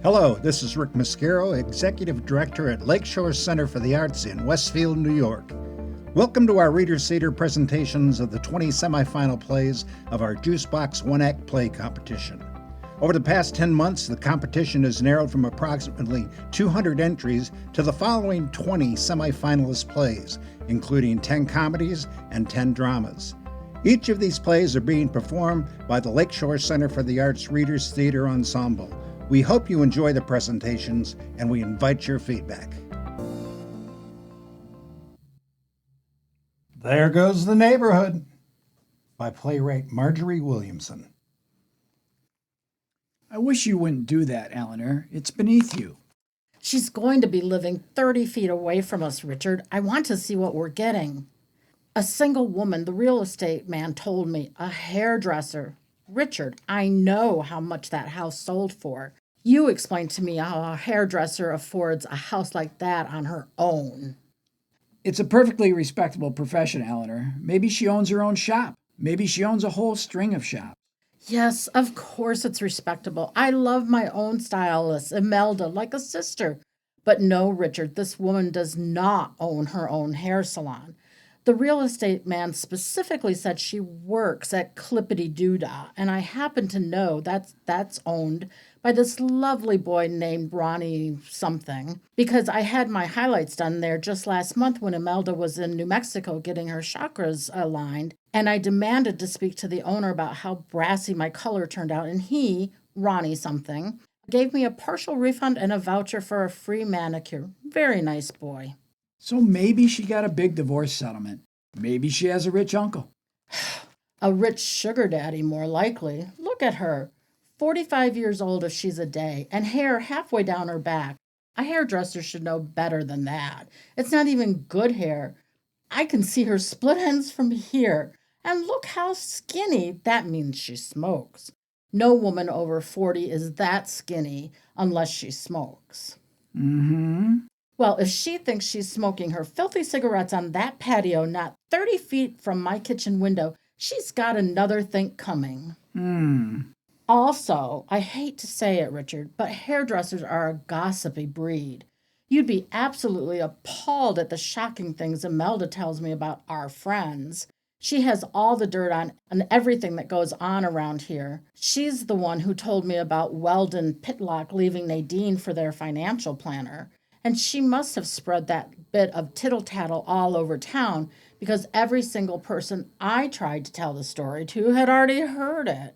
Hello, this is Rick Mascaro, Executive Director at Lakeshore Center for the Arts in Westfield, New York. Welcome to our Reader's Theater presentations of the 20 semifinal plays of our Juicebox One-Act Play Competition. Over the past 10 months, the competition has narrowed from approximately 200 entries to the following 20 semifinalist plays, including 10 comedies and 10 dramas. Each of these plays are being performed by the Lakeshore Center for the Arts Reader's Theater Ensemble. We hope you enjoy the presentations, and we invite your feedback. There Goes the Neighborhood by playwright Marjorie Williamson. I wish you wouldn't do that, Eleanor. It's beneath you. She's going to be living 30 feet away from us, Richard. I want to see what we're getting. A single woman, the real estate man told me, a hairdresser. Richard, I know how much that house sold for. You explained to me how a hairdresser affords a house like that on her own. It's a perfectly respectable profession, Eleanor. Maybe she owns her own shop. Maybe she owns a whole string of shops. Yes, of course it's respectable. I love my own stylist, Imelda, like a sister. But no, Richard, this woman does not own her own hair salon. The real estate man specifically said she works at Clippity Doodah, and I happen to know that's owned by this lovely boy named Ronnie something, because I had my highlights done there just last month when Imelda was in New Mexico getting her chakras aligned, and I demanded to speak to the owner about how brassy my color turned out, and he, Ronnie something, gave me a partial refund and a voucher for a free manicure. Very nice boy. So maybe she got a big divorce settlement. Maybe she has a rich uncle. A rich sugar daddy, more likely. Look at her. 45 years old if she's a day, and hair halfway down her back. A hairdresser should know better than that. It's not even good hair. I can see her split ends from here. And look how skinny. That means she smokes. No woman over 40 is that skinny unless she smokes. Well, if she thinks she's smoking her filthy cigarettes on that patio not 30 feet from my kitchen window, she's got another think coming. Also, I hate to say it, Richard, but hairdressers are a gossipy breed. You'd be absolutely appalled at the shocking things Imelda tells me about our friends. She has all the dirt on everything that goes on around here. She's the one who told me about Weldon Pitlock leaving Nadine for their financial planner. And she must have spread that bit of tittle-tattle all over town because every single person I tried to tell the story to had already heard it.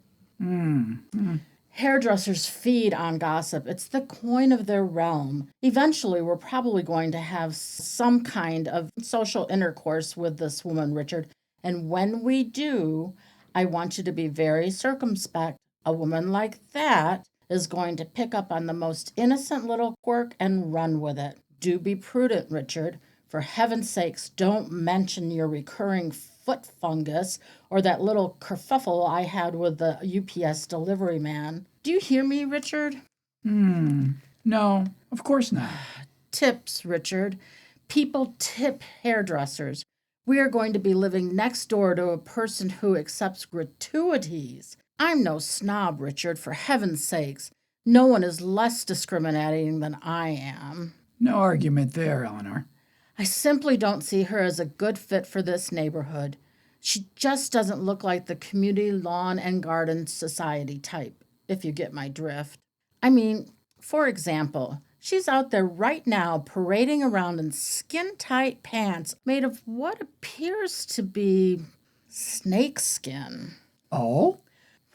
Hairdressers feed on gossip. It's the coin of their realm. Eventually, we're probably going to have some kind of social intercourse with this woman, Richard. And when we do, I want you to be very circumspect. A woman like that is going to pick up on the most innocent little quirk and run with it. Do be prudent, Richard. For heaven's sakes, don't mention your recurring foot fungus or that little kerfuffle I had with the UPS delivery man. Do you hear me, Richard? No, of course not. Tips, Richard. People tip hairdressers. We are going to be living next door to a person who accepts gratuities. I'm no snob, Richard, for heaven's sakes. No one is less discriminating than I am. No argument there, Eleanor. I simply don't see her as a good fit for this neighborhood. She just doesn't look like the community lawn and garden society type, if you get my drift. I mean, for example, she's out there right now parading around in skin-tight pants made of what appears to be snake skin. Oh?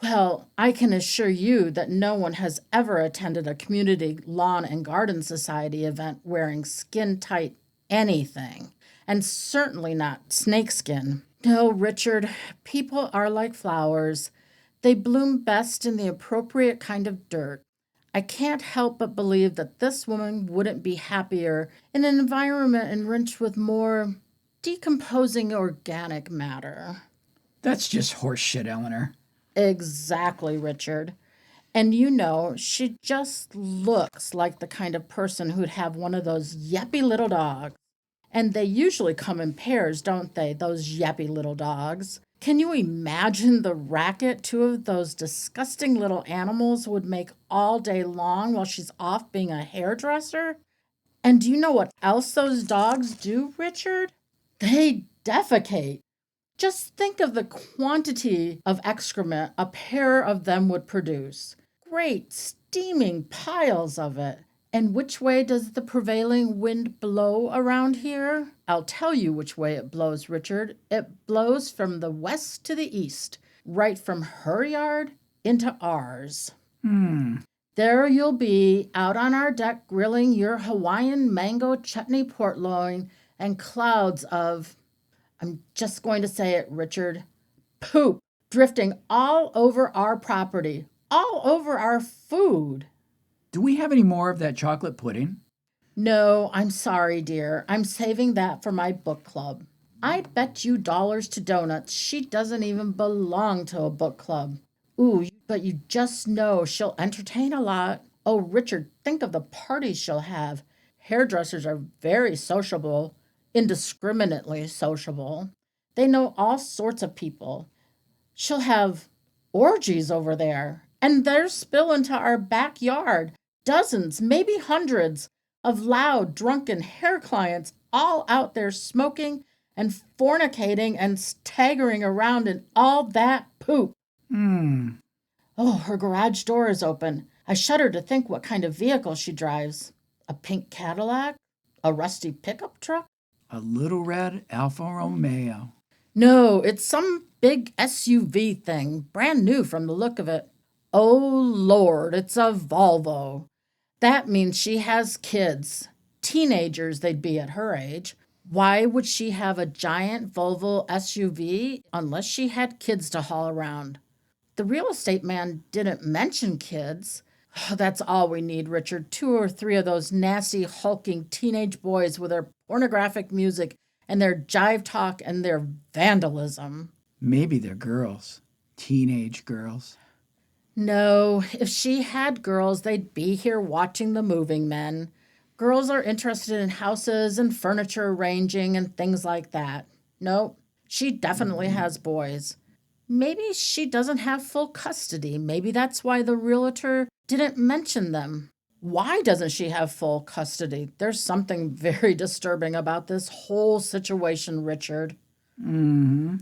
Well, I can assure you that no one has ever attended a community lawn and garden society event wearing skin-tight anything, and certainly not snakeskin. No, Richard, people are like flowers. They bloom best in the appropriate kind of dirt. I can't help but believe that this woman wouldn't be happier in an environment enriched with more decomposing organic matter. That's just horse shit, Eleanor. Exactly, Richard. And you know, she just looks like the kind of person who'd have one of those yappy little dogs. And they usually come in pairs, don't they, those yappy little dogs? Can you imagine the racket two of those disgusting little animals would make all day long while she's off being a hairdresser? And do you know what else those dogs do, Richard? They defecate. Just think of the quantity of excrement a pair of them would produce. Great steaming piles of it. And which way does the prevailing wind blow around here? I'll tell you which way it blows, Richard. It blows from the west to the east, right from her yard into ours. There you'll be, out on our deck grilling your Hawaiian mango chutney portloin and clouds of, I'm just going to say it, Richard, poop drifting all over our property, all over our food. Do we have any more of that chocolate pudding? No, I'm sorry, dear. I'm saving that for my book club. I bet you dollars to donuts she doesn't even belong to a book club. Ooh, but you just know she'll entertain a lot. Oh, Richard, think of the parties she'll have. Hairdressers are very sociable, indiscriminately sociable. They know all sorts of people. She'll have orgies over there, and theirs spill into our backyard. Dozens, maybe hundreds, of loud, drunken hair clients all out there smoking and fornicating and staggering around in all that poop. Oh, her garage door is open. I shudder to think what kind of vehicle she drives. A pink Cadillac? A rusty pickup truck? A little red Alfa Romeo. No, it's some big SUV thing, brand new from the look of it. Oh, Lord, it's a Volvo. That means she has kids. Teenagers they'd be at her age. Why would she have a giant Volvo SUV unless she had kids to haul around? The real estate man didn't mention kids. That's all we need, Richard. 2 or 3 of those nasty, hulking teenage boys with their pornographic music and their jive talk and their vandalism. Maybe they're girls. Teenage girls. No, if she had girls, they'd be here watching the moving men. Girls are interested in houses and furniture arranging and things like that. No, she definitely has boys. Maybe she doesn't have full custody. Maybe that's why the realtor didn't mention them. Why doesn't she have full custody? There's something very disturbing about this whole situation, Richard. Ooh,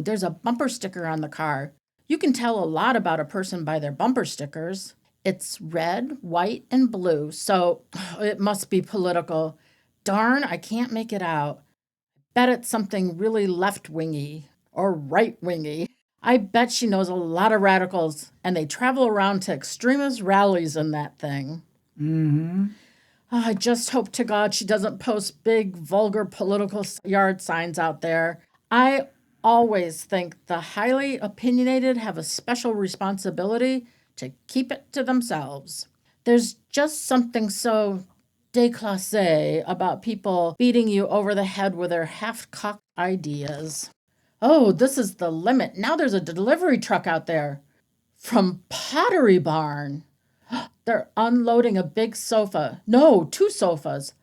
there's a bumper sticker on the car. You can tell a lot about a person by their bumper stickers. It's red, white, and blue, so it must be political. Darn, I can't make it out. Bet it's something really left-wingy or right-wingy. I bet she knows a lot of radicals, and they travel around to extremist rallies in that thing. I just hope to God she doesn't post big, vulgar political yard signs out there. I always think the highly opinionated have a special responsibility to keep it to themselves. There's just something so déclassé about people beating you over the head with their half-cocked ideas. Oh, this is the limit. Now there's a delivery truck out there from Pottery Barn. They're unloading a big sofa. No, 2 sofas.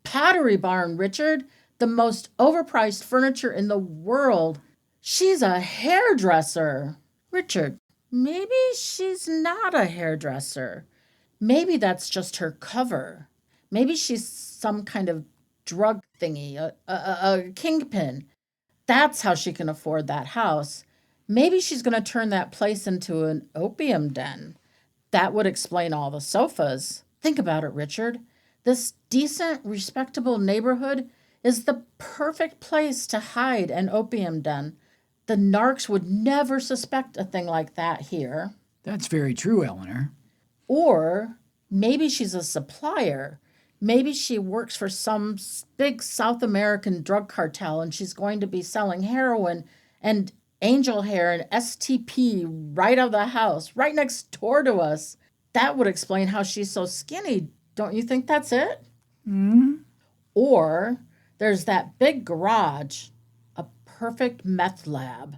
Pottery Barn, Richard, the most overpriced furniture in the world. She's a hairdresser. Richard, maybe she's not a hairdresser. Maybe that's just her cover. Maybe she's some kind of drug thingy, a kingpin. That's how she can afford that house. Maybe she's going to turn that place into an opium den. That would explain all the sofas. Think about it, Richard. This decent, respectable neighborhood is the perfect place to hide an opium den. The narcs would never suspect a thing like that here. That's very true, Eleanor. Or maybe she's a supplier. Maybe she works for some big South American drug cartel and she's going to be selling heroin and angel hair and STP right out of the house, right next door to us. That would explain how she's so skinny. Don't you think that's it? Or there's that big garage, a perfect meth lab.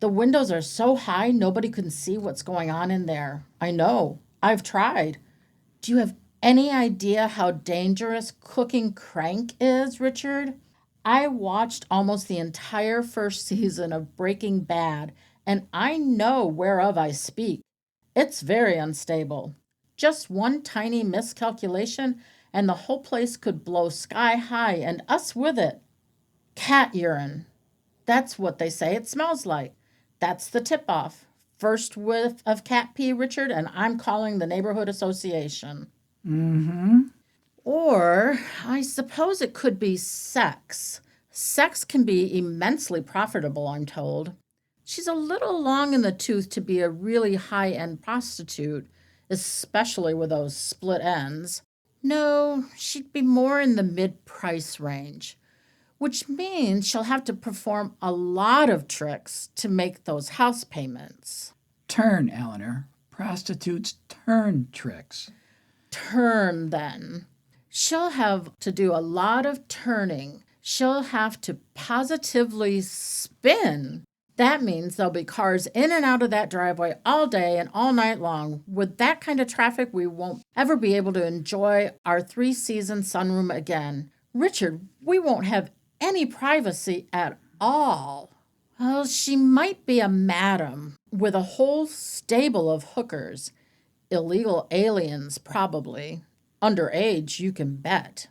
The windows are so high nobody can see what's going on in there. I know. I've tried. Do you have any idea how dangerous cooking crank is, Richard? I watched almost the entire first season of Breaking Bad, and I know whereof I speak. It's very unstable. Just one tiny miscalculation, and the whole place could blow sky high, and us with it. Cat urine. That's what they say it smells like. That's the tip off. First whiff of cat pee, Richard, and I'm calling the neighborhood association. Mm-hmm. Or I suppose it could be sex. Sex can be immensely profitable, I'm told. She's a little long in the tooth to be a really high end prostitute, especially with those split ends. No, she'd be more in the mid price range, which means she'll have to perform a lot of tricks to make those house payments. Turn, Eleanor. Prostitutes turn tricks. Turn, then. She'll have to do a lot of turning. She'll have to positively spin. That means there'll be cars in and out of that driveway all day and all night long. With that kind of traffic, we won't ever be able to enjoy our 3-season sunroom again. Richard, we won't have any privacy at all. Well, she might be a madam with a whole stable of hookers. Illegal aliens, probably. Underage, you can bet.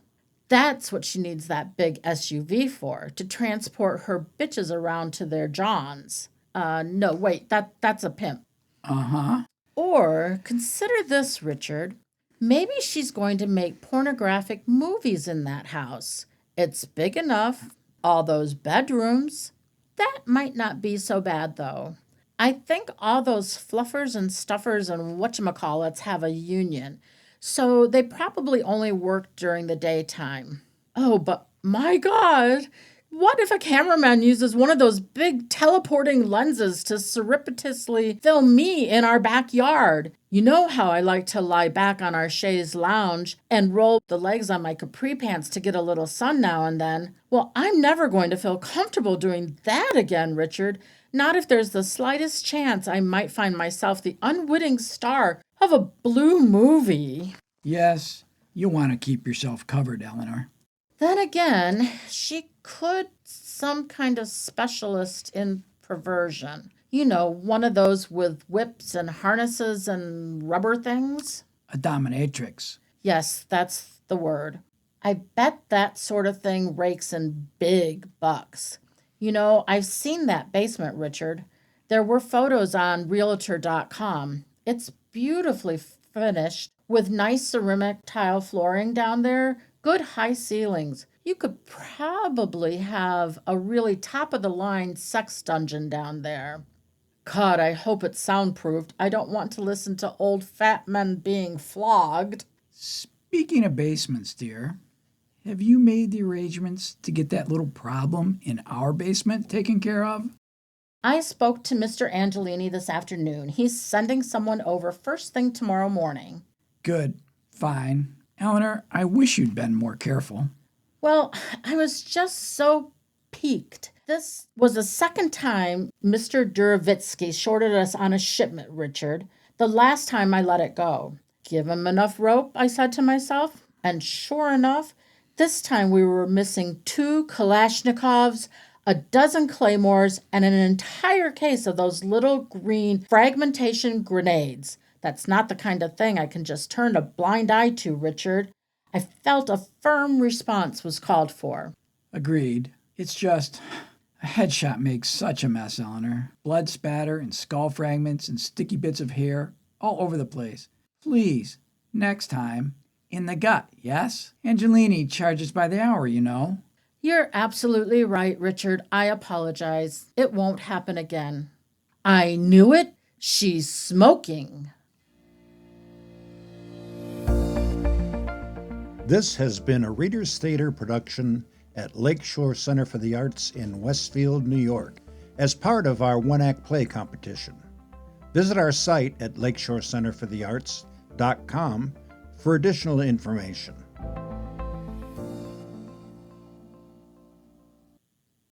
That's what she needs that big SUV for, to transport her bitches around to their johns. No, wait, that's a pimp. Uh-huh. Or consider this, Richard. Maybe she's going to make pornographic movies in that house. It's big enough. All those bedrooms. That might not be so bad, though. I think all those fluffers and stuffers and whatchamacallits have a union, so they probably only work during the daytime. Oh, but my God, what if a cameraman uses one of those big teleporting lenses to surreptitiously film me in our backyard? You know how I like to lie back on our chaise lounge and roll the legs on my capri pants to get a little sun now and then. Well, I'm never going to feel comfortable doing that again, Richard. Not if there's the slightest chance I might find myself the unwitting star of a blue movie. Yes, you want to keep yourself covered, Eleanor. Then again, she could some kind of specialist in perversion. You know, one of those with whips and harnesses and rubber things. A dominatrix. Yes, that's the word. I bet that sort of thing rakes in big bucks. You know, I've seen that basement, Richard. There were photos on Realtor.com. It's beautifully finished with nice ceramic tile flooring down there, good high ceilings. You could probably have a really top-of-the-line sex dungeon down there. God, I hope it's soundproofed. I don't want to listen to old fat men being flogged. Speaking of basements, dear, have you made the arrangements to get that little problem in our basement taken care of? I spoke to Mr. Angelini this afternoon. He's sending someone over first thing tomorrow morning. Good. Fine. Eleanor, I wish you'd been more careful. Well, I was just so piqued. This was the second time Mr. Durovitsky shorted us on a shipment, Richard. The last time I let it go. Give him enough rope, I said to myself. And sure enough, this time we were missing 2 Kalashnikovs, a dozen claymores, and an entire case of those little green fragmentation grenades. That's not the kind of thing I can just turn a blind eye to, Richard. I felt a firm response was called for. Agreed. It's just, a headshot makes such a mess, Eleanor. Blood spatter and skull fragments and sticky bits of hair all over the place. Please, next time, in the gut, yes? Angelini charges by the hour, you know. You're absolutely right, Richard. I apologize. It won't happen again. I knew it. She's smoking. This has been a Reader's Theater production at Lakeshore Center for the Arts in Westfield, New York, as part of our one-act play competition. Visit our site at lakeshorecenterforthearts.com for additional information.